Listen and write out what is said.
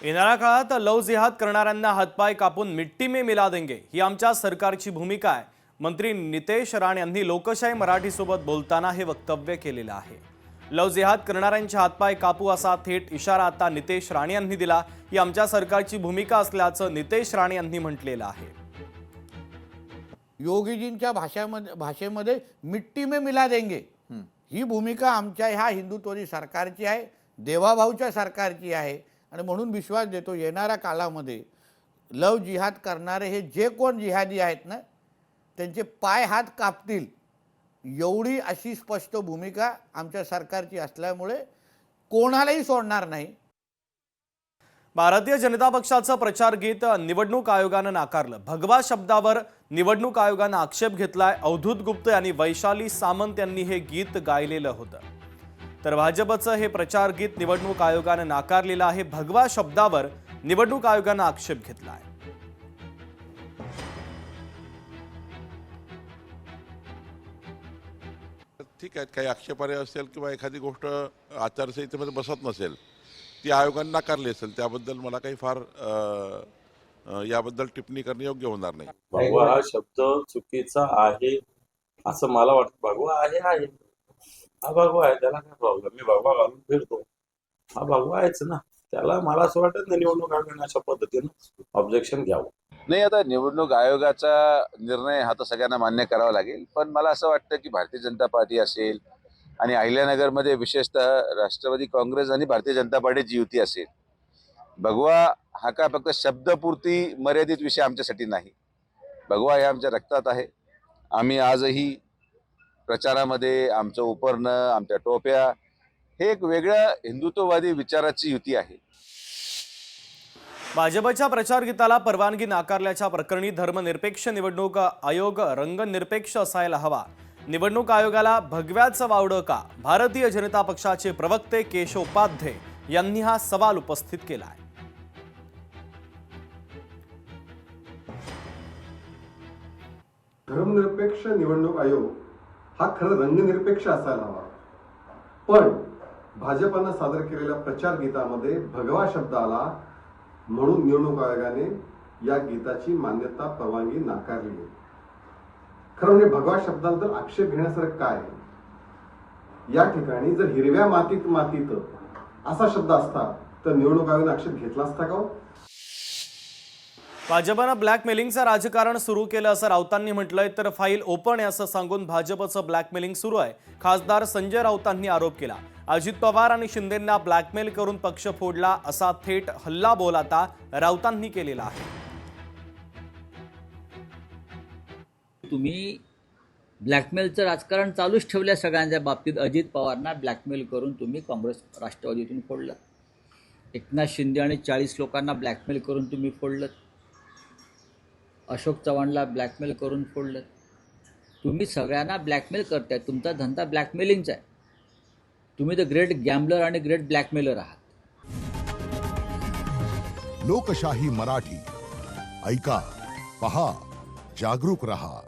येणाऱ्या काळात लव जिहाद करणाऱ्यांना हातपाय कापून मिट्टी में मिला देंगे ही आमच्या सरकारची भूमिका आहे। मंत्री नितेश राणे यांनी लोकशाही मराठीसोबत बोलताना हे वक्तव्य केलेलं आहे। लव जिहाद करणाऱ्यांचे हातपाय कापू असा थेट इशारा आता नितेश राणे यांनी दिला। ही आमच्या सरकारची भूमिका असल्याचं नितेश राणे यांनी म्हटलेलं आहे। योगीजींच्या भाषेमध्ये मिट्टी में मिला देंगे ही भूमिका आमच्या ह्या हिंदुत्ववादी सरकारची आहे, देवाभाऊच्या सरकारची आहे। आणि म्हणून विश्वास देतो येणाऱ्या काळामध्ये लव जिहाद करणारे हे जे कोण जिहादी आहेत ना त्यांचे पाय हात कापतील एवढी अशी स्पष्ट भूमिका आमच्या सरकारची असल्यामुळे कोणालाही सोडणार नाही। भारतीय जनता पक्षाचं प्रचार गीत निवडणूक आयोगानं नाकारलं। भगवा शब्दावर निवडणूक आयोगानं आक्षेप घेतलाय। अवधूत गुप्त आणि वैशाली सामंत यांनी हे गीत गायलेलं होतं। तर भाजपचं हे प्रचार गीत निवडणूक आयोगानं नाकारलेलं आहे। भगवा शब्दावर निवडणूक आयोगानं आक्षेप घेतलाय। ठीक आहे, काही आक्षेपार्ह असेल किंवा एखादी गोष्ट आचारसंहितेमध्ये बसत नसेल ती आयोगाने नाकारली असेल त्याबद्दल मला काही फार याबद्दल टिप्पणी करणे योग्य होणार नाही। भगवा हा शब्द चुकीचा आहे असं मला वाटतं। भगवा आहे हा भगवा आहे, त्याला काय प्रॉब्लेम? मी भगवा घालून फिरतो, हा भगवा आहेच ना। त्याला मला असं वाटत नाही निवडणूक आयोगाने अशा पद्धतीनं ऑब्जेक्शन घ्यावं। नाही, आता निवडणूक आयोगाचा निर्णय हा तर सगळ्यांना मान्य करावा लागेल, पण मला असं वाटतं की भारतीय जनता पार्टी असेल आणि अहिल्यानगरमध्ये विशेषतः राष्ट्रवादी काँग्रेस आणि भारतीय जनता पार्टीची युती असेल, भगवा हा का फक्त शब्दपुरती मर्यादित विषय आमच्यासाठी नाही। भगवा हे आमच्या रक्तात आहे। आम्ही आजही प्रचारामध्ये आमचं उपरणं, आमच्या टोप्या हे एक वेगळ्या हिंदुत्ववादी विचाराची युती आहे। भाजपच्या प्रचार गीताला परवानगी नाकारल्याच्या प्रकरणी धर्मनिरपेक्ष निवडणूक आयोग रंगनिरपेक्ष असायला हवा। निवडणूक आयोगाला भगव्याचं वावडं का? भारतीय जनता पक्षाचे प्रवक्ते केशव उपाध्ये यांनी हा सवाल उपस्थित केला आहे। धर्मनिरपेक्ष निवडणूक आयोग हा खरं रंगनिरपेक्ष असायला हवा, पण भाजपानं सादर केलेल्या प्रचार गीतामध्ये भगवा शब्द आला म्हणून निवडणूक आयोगाने या गीताची मान्यता परवानगी नाकारली आहे। खरं म्हणजे भगवा शब्दाबद्दल आक्षेप घेण्यासारखं काय? या ठिकाणी जर हिरव्या मातीत असा शब्द असता तर निवडणूक आयोगाने आक्षेप घेतला असता का? भाजपनं ब्लॅकमेलिंगचं राजकारण सुरू केलं असं राऊतांनी म्हटलंय, तर फाईल ओपन आहे असं सांगून भाजपचं ब्लॅकमेलिंग सुरू आहे। खासदार संजय राऊतांनी आरोप केला। अजित पवार आणि शिंदेंना ब्लॅकमेल करून पक्ष फोडला असा थेट हल्लाबोल आता राऊतांनी केलेला आहे। तुम्ही ब्लॅकमेलचं राजकारण चालूच ठेवल्या सगळ्यांच्या बाबतीत। अजित पवारना ब्लॅकमेल करून तुम्ही काँग्रेस राष्ट्रवादीतून फोडलं, एकनाथ शिंदे आणि 40 लोकांना ब्लॅकमेल करून तुम्ही फोडलं, अशोक चव्हाणला ब्लॅकमेल करून फोडलं। तुम्ही सगळ्यांना ब्लॅकमेल करताय, तुमचा धंदा ब्लॅकमेलिंगचा आहे। तुम्ही द ग्रेट गॅम्बलर आणि ग्रेट ब्लॅकमेलर आहात। लोकशाही मराठी ऐका, पहा, जागरूक रहा।